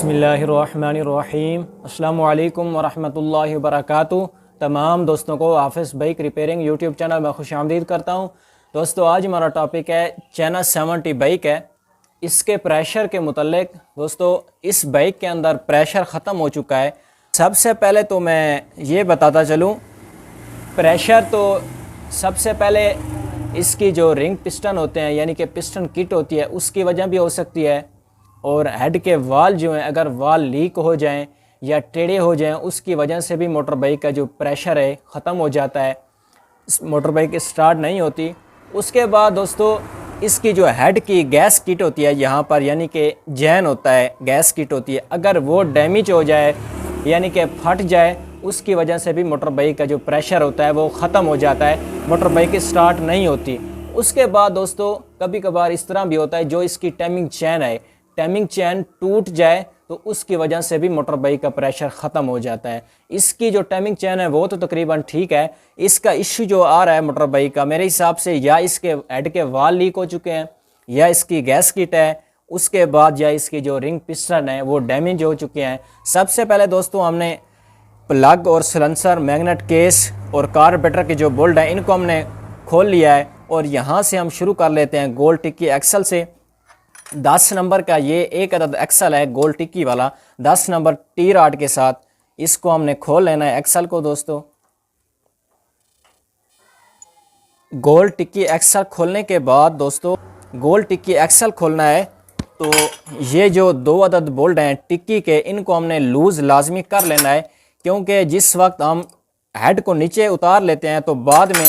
बिस्मिल्लाहिर्रहमानिर्रहीम। अस्सलामु अलैकुम वरहमतुल्लाहि वबरकातुहू। तमाम दोस्तों को हाफिज़ बाइक रिपेयरिंग यूट्यूब चैनल में खुशामदीद करता हूं। दोस्तों आज हमारा टॉपिक है चाइना 70 बाइक है, इसके प्रेशर के मुतल्लिक। दोस्तों इस बाइक के अंदर प्रेशर ख़त्म हो चुका है। सबसे पहले तो मैं ये बताता चलूँ, प्रेशर तो सबसे पहले इसकी जो रिंग पिस्टन होते हैं यानी कि पिस्टन किट होती है उसकी वजह भी हो सकती है, और हेड के वाल जो हैं अगर वाल लीक हो जाएं या टेढ़े हो जाएं उसकी वजह से भी मोटर बाइक का जो प्रेशर है ख़त्म हो जाता है, मोटर बाइक स्टार्ट नहीं होती। उसके बाद दोस्तों इसकी जो हेड की गैस किट होती है यहाँ पर यानी कि जैन होता है, गैस किट होती है, अगर वो डैमेज हो जाए यानी कि फट जाए उसकी वजह से भी मोटर बाइक का जो प्रेशर होता है वो ख़त्म हो जाता है, मोटर बाइक स्टार्ट नहीं होती। उसके बाद दोस्तों कभी कभार इस तरह भी होता है जो इसकी टाइमिंग चैन है, टाइमिंग चैन टूट जाए तो उसकी वजह से भी मोटर बाइक का प्रेशर ख़त्म हो जाता है। इसकी जो टाइमिंग चैन है वो तो तकरीबन ठीक है, इसका इश्यू जो आ रहा है मोटर बाइक का मेरे हिसाब से या इसके हेड के वाल लीक हो चुके हैं या इसकी गैस किट है, उसके बाद या इसकी जो रिंग पिस्टन है वो डैमेज हो चुके हैं। सबसे पहले दोस्तों हमने प्लग और सिलेंसर, मैग्नेट केस और कार्बोरेटर के जो बोल्ट हैं इनको हमने खोल लिया है, और यहाँ से हम शुरू कर लेते हैं गोल टिक्की एक्सल से। 10 नंबर का ये एक अदद एक्सल है गोल टिक्की वाला, 10 नंबर टी रॉड के साथ इसको हमने खोल लेना है एक्सल को। दोस्तों गोल टिक्की एक्सल खोलने के बाद दोस्तों गोल टिक्की एक्सल खोलना है तो ये जो 2 अदद बोल्ट हैं टिक्की के इनको हमने लूज़ लाजमी कर लेना है, क्योंकि जिस वक्त हम हेड को नीचे उतार लेते हैं तो बाद में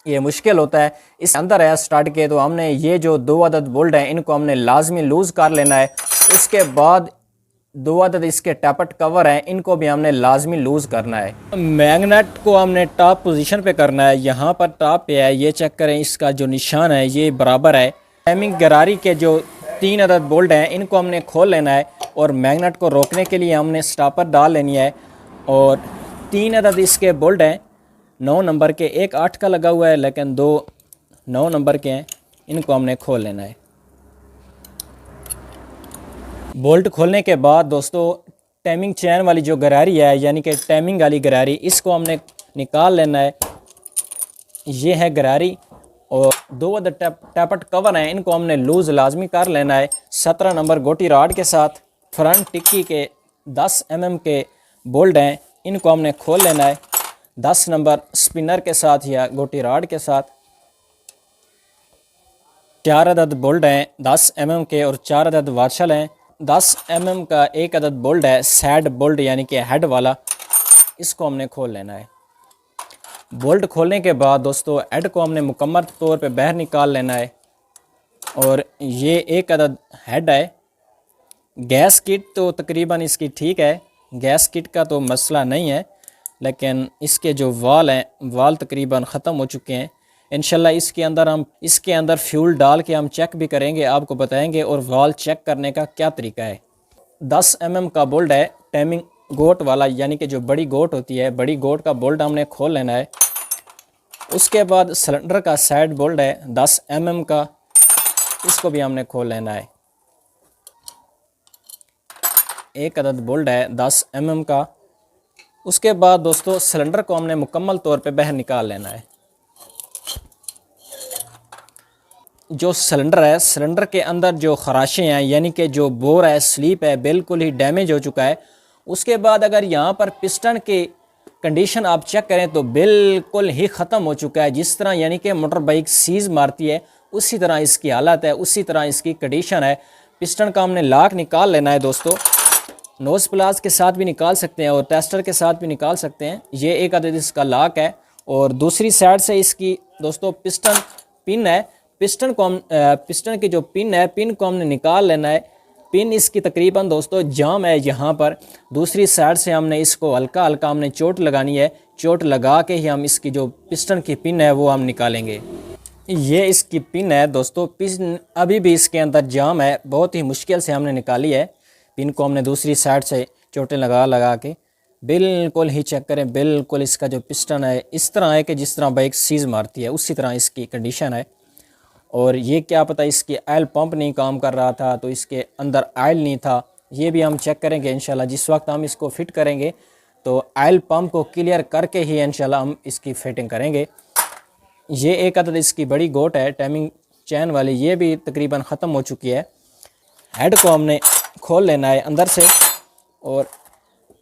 ये मुश्किल होता है। इस अंदर है स्टार्ट के, तो हमने ये जो 2 अदद बोल्ट हैं इनको हमने लाजमी लूज़ कर लेना है। उसके बाद 2 अदद इसके टैपट कवर हैं इनको भी हमने लाजमी लूज़ करना है। मैग्नेट को हमने टॉप पोजीशन पे करना है, यहाँ पर टॉप पे है, ये चेक करें इसका जो निशान है ये बराबर है। टाइमिंग गरारी के जो 3 अदद बोल्ट हैं इनको हमने खोल लेना है, और मैग्नेट को रोकने के लिए हमने स्टॉपर डाल लेनी है। और 3 अदद इसके बोल्ट हैं 9 नंबर के, एक 8 का लगा हुआ है लेकिन 2 9 नंबर के हैं, इनको हमने खोल लेना है। बोल्ट खोलने के बाद दोस्तों टाइमिंग चैन वाली जो गरारी है यानी कि टाइमिंग वाली गरारी इसको हमने निकाल लेना है। ये है गरारी, और 2 अदद टैपट कवर हैं इनको हमने लूज़ लाजमी कर लेना है। 17 नंबर गोटी रॉड के साथ फ्रंट टिक्की के 10 mm के बोल्ट हैं इनको हमने खोल लेना है। 10 नंबर स्पिनर के साथ या गोटी रॉड के साथ 4 अदद बोल्ट हैं 10 mm के, और 4 अदद वार्शल हैं। 10 mm का एक अदद बोल्ट है सैड बोल्ट यानी कि हेड वाला, इसको हमने खोल लेना है। बोल्ट खोलने के बाद दोस्तों हेड को हमने मुकम्मल तौर पे बाहर निकाल लेना है, और ये एक अदद हेड है। गैस किट तो तकरीबन इसकी ठीक है, गैस किट का तो मसला नहीं है, लेकिन इसके जो वाल हैं वाल तकरीबन ख़त्म हो चुके हैं। इंशाल्लाह इसके अंदर फ्यूल डाल के हम चेक भी करेंगे, आपको बताएंगे और वाल चेक करने का क्या तरीका है। 10 mm का बोल्ट है टाइमिंग गोट वाला यानी कि जो बड़ी गोट होती है, बड़ी गोट का बोल्ट हमने खोल लेना है। उसके बाद सिलेंडर का साइड बोल्ट है 10 mm का, इसको भी हमने खोल लेना है। एक अदद बोल्ट है 10 mm का। उसके बाद दोस्तों सिलेंडर को हमने मुकम्मल तौर पे बाहर निकाल लेना है। जो सिलेंडर है, सिलेंडर के अंदर जो खराशें हैं यानी कि जो बोर है, स्लीप है, बिल्कुल ही डैमेज हो चुका है। उसके बाद अगर यहाँ पर पिस्टन की कंडीशन आप चेक करें तो बिल्कुल ही ख़त्म हो चुका है। जिस तरह यानी कि मोटर बाइक सीज़ मारती है उसी तरह इसकी हालत है, उसी तरह इसकी कंडीशन है। पिस्टन का हमने लाक निकाल लेना है दोस्तों, नोज प्लास के साथ भी निकाल सकते हैं और टेस्टर के साथ भी निकाल सकते हैं। ये एक अदद इसका लाक है, और दूसरी साइड से इसकी दोस्तों पिस्टन पिन है, पिस्टन की जो पिन है पिन को हमने निकाल लेना है। पिन इसकी तकरीबन दोस्तों जाम है यहाँ पर, दूसरी साइड से हमने इसको हल्का हल्का हमने चोट लगानी है, चोट लगा के ही हम इसकी जो पिस्टन की पिन है वो हम निकालेंगे। ये इसकी पिन है दोस्तों, पिन अभी भी इसके अंदर जाम है, बहुत ही मुश्किल से हमने निकाली है। पिन को हमने दूसरी साइड से चोटें लगा के बिल्कुल ही चेक करें, बिल्कुल इसका जो पिस्टन है इस तरह है कि जिस तरह बाइक सीज़ मारती है उसी तरह इसकी कंडीशन है। और ये क्या पता इसकी ऑयल पंप नहीं काम कर रहा था तो इसके अंदर ऑयल नहीं था, ये भी हम चेक करेंगे इंशाल्लाह। जिस वक्त हम इसको फिट करेंगे तो ऑयल पंप को क्लियर करके ही इंशाल्लाह हम इसकी फिटिंग करेंगे। ये एक अदद इसकी बड़ी गोट है टाइमिंग चैन वाली, ये भी तकरीबन ख़त्म हो चुकी है। हेड को हमने खोल लेना है अंदर से, और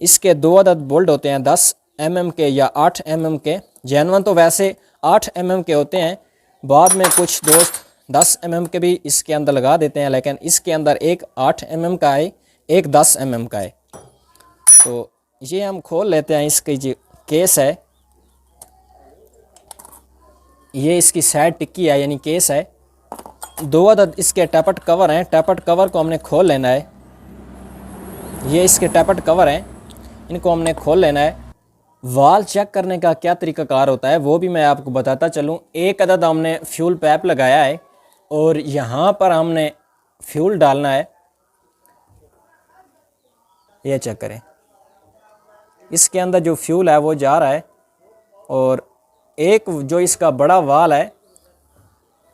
इसके 2 अदद बोल्ट होते हैं 10 mm के या 8 mm के। जैनवन तो वैसे 8 mm के होते हैं, बाद में कुछ दोस्त 10 mm के भी इसके अंदर लगा देते हैं, लेकिन इसके अंदर एक 8 mm का है, एक 10 mm का है। तो ये हम खोल लेते हैं। इसकी जो केस है, ये इसकी साइड टिक्की है यानी केस है। 2 अदद इसके टैपट कवर हैं, टैपट कवर को हमने खोल लेना है। ये इसके टैपट कवर हैं, इनको हमने खोल लेना है। वाल चेक करने का क्या तरीक़ाकार होता है वो भी मैं आपको बताता चलूँ। एक अदद हमने फ्यूल पैप लगाया है और यहाँ पर हमने फ्यूल डालना है। ये चेक करें, इसके अंदर जो फ्यूल है वो जा रहा है, और एक जो इसका बड़ा वाल है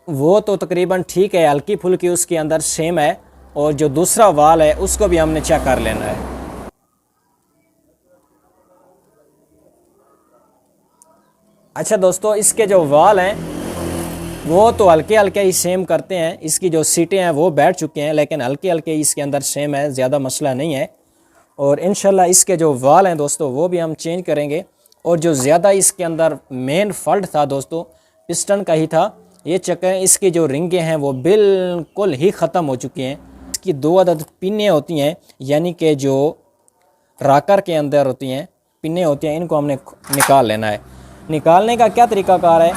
वो तो तकरीबन ठीक है, हल्की फुल्की उसके अंदर सेम है, और जो दूसरा वाल है उसको भी हमने चेक कर लेना है। अच्छा दोस्तों, इसके जो वाल हैं वो तो हल्के हल्के ही सेम करते हैं। इसकी जो सीटें हैं वो बैठ चुके हैं, लेकिन हल्के हल्के इसके अंदर सेम है, ज़्यादा मसला नहीं है। और इंशाल्लाह इसके जो वाल हैं दोस्तों वो भी हम चेंज करेंगे। और जो ज़्यादा इसके अंदर मेन फॉल्ट था दोस्तों पिस्टन का ही था। ये चक्कर, इसकी जो रिंगें हैं वो बिल्कुल ही ख़त्म हो चुकी हैं। इसकी 2 अदद पिनें होती हैं, यानी कि जो राकर के अंदर होती हैं पिनें होती हैं, इनको हमने निकाल लेना है। निकालने का क्या तरीक़ाकार है,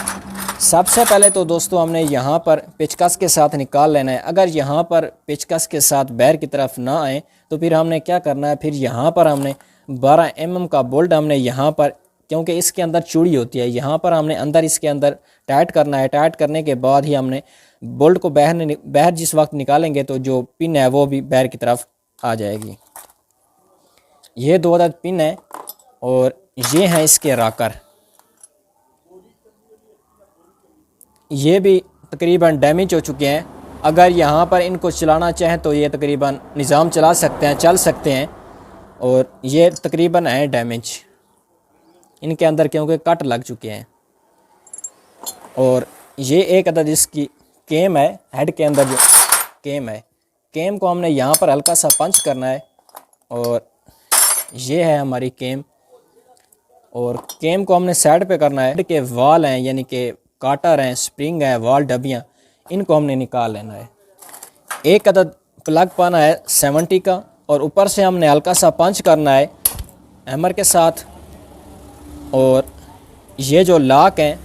सबसे पहले तो दोस्तों हमने यहाँ पर पेचकस के साथ निकाल लेना है। अगर यहाँ पर पेचकस के साथ बैर की तरफ ना आए तो फिर हमने क्या करना है, फिर यहाँ पर हमने 12 mm का बोल्ट हमने यहाँ पर, क्योंकि इसके अंदर चूड़ी होती है, यहाँ पर हमने अंदर इसके अंदर टाइट करना है। टाइट करने के बाद ही हमने बोल्ट को बाहर जिस वक्त निकालेंगे तो जो पिन है वो भी बाहर की तरफ आ जाएगी। ये 2 अदद पिन है और ये हैं इसके राकर। ये भी तकरीबन डैमेज हो चुके हैं। अगर यहाँ पर इनको चलाना चाहें तो ये तकरीबन निज़ाम चला सकते हैं, चल सकते हैं, और ये तकरीबन हैं डैमेज इनके अंदर, क्योंकि कट लग चुके हैं। और ये एक अदद इसकी केम है, हेड के अंदर जो केम है, केम को हमने यहाँ पर हल्का सा पंच करना है, और ये है हमारी केम। और केम को हमने साइड पे करना है। हेड के वाल हैं यानी कि काटर हैं, स्प्रिंग है, वाल डबियाँ, इनको हमने निकाल लेना है। एक अदद प्लग पाना है 70 का, और ऊपर से हमने हल्का सा पंच करना है हैमर के साथ। और ये जो लॉक हैं,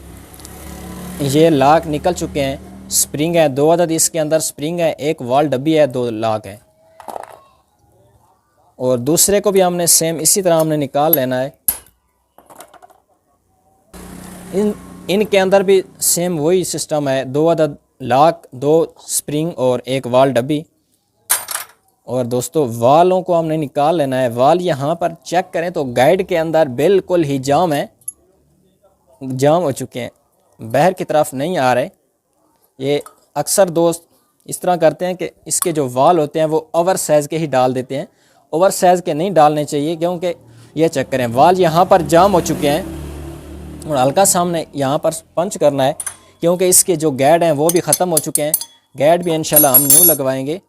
ये लॉक निकल चुके हैं। स्प्रिंग है 2 अदद इसके अंदर, स्प्रिंग है, एक वाल डब्बी है, 2 लॉक है। और दूसरे को भी हमने सेम इसी तरह हमने निकाल लेना है। इनके अंदर भी सेम वही सिस्टम है, 2 अदद लॉक, 2 स्प्रिंग और एक वाल डब्बी। और दोस्तों वालों को हमने निकाल लेना है। वाल यहाँ पर चेक करें तो गाइड के अंदर बिल्कुल ही जाम है, जाम हो चुके हैं, बाहर की तरफ नहीं आ रहे। ये अक्सर दोस्त इस तरह करते हैं कि इसके जो वाल होते हैं वो ओवर साइज़ के ही डाल देते हैं। ओवर साइज़ के नहीं डालने चाहिए, क्योंकि ये चेक करें वाल यहाँ पर जाम हो चुके हैं। और हल्का सा हमने यहाँ पर पंच करना है, क्योंकि इसके जो गैड हैं वो भी ख़त्म हो चुके हैं। गैड भी इंशाल्लाह हम न्यू लगवाएंगे।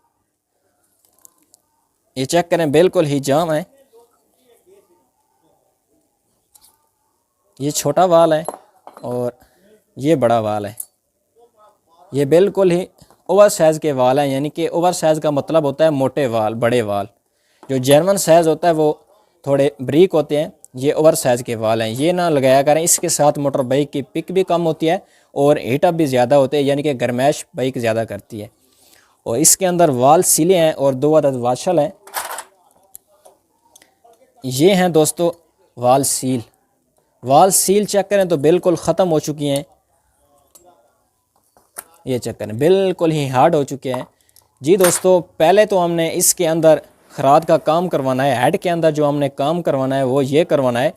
ये चेक करें बिल्कुल ही जाम है। ये छोटा वाल है और ये बड़ा वाल है। ये बिल्कुल ही ओवर साइज़ के वाल हैं, यानी कि ओवर साइज़ का मतलब होता है मोटे वाल, बड़े वाल। जो जर्मन साइज़ होता है वो थोड़े ब्रीक होते हैं, ये ओवर साइज़ के वाल हैं। ये ना लगाया करें, इसके साथ मोटर बाइक की पिक भी कम होती है और हीटअप भी ज़्यादा होते हैं, यानी कि गरमाइश बाइक ज़्यादा करती है। और इसके अंदर वाल सीले हैं और 2 अदद वाशल हैं। ये हैं दोस्तों वाल सील। वाल सील चेक करें तो बिल्कुल ख़त्म हो चुकी हैं। ये चेक करें बिल्कुल ही हार्ड हो चुके हैं। जी दोस्तों, पहले तो हमने इसके अंदर खराद का काम करवाना है। हेड के अंदर जो हमने काम करवाना है वो ये करवाना है।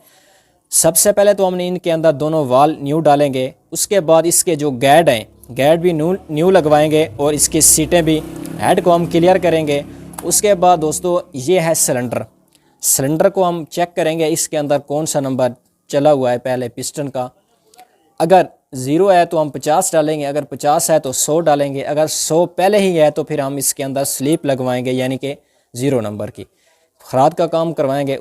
सबसे पहले तो हमने इनके अंदर दोनों वाल न्यू डालेंगे, उसके बाद इसके जो गैड हैं, गैड भी न्यू लगवाएंगे और इसकी सीटें भी, हेड को हम क्लियर करेंगे उसके बाद दोस्तों ये है सिलेंडर। सिलेंडर को हम चेक करेंगे इसके अंदर कौन सा नंबर चला हुआ है पहले पिस्टन का। अगर 0 है तो हम 50 डालेंगे, अगर 50 है तो 100 डालेंगे, अगर 100 पहले ही है तो फिर हम इसके अंदर स्लीप लगवाएंगे यानी कि 0 नंबर की खराद का काम करवाएंगे।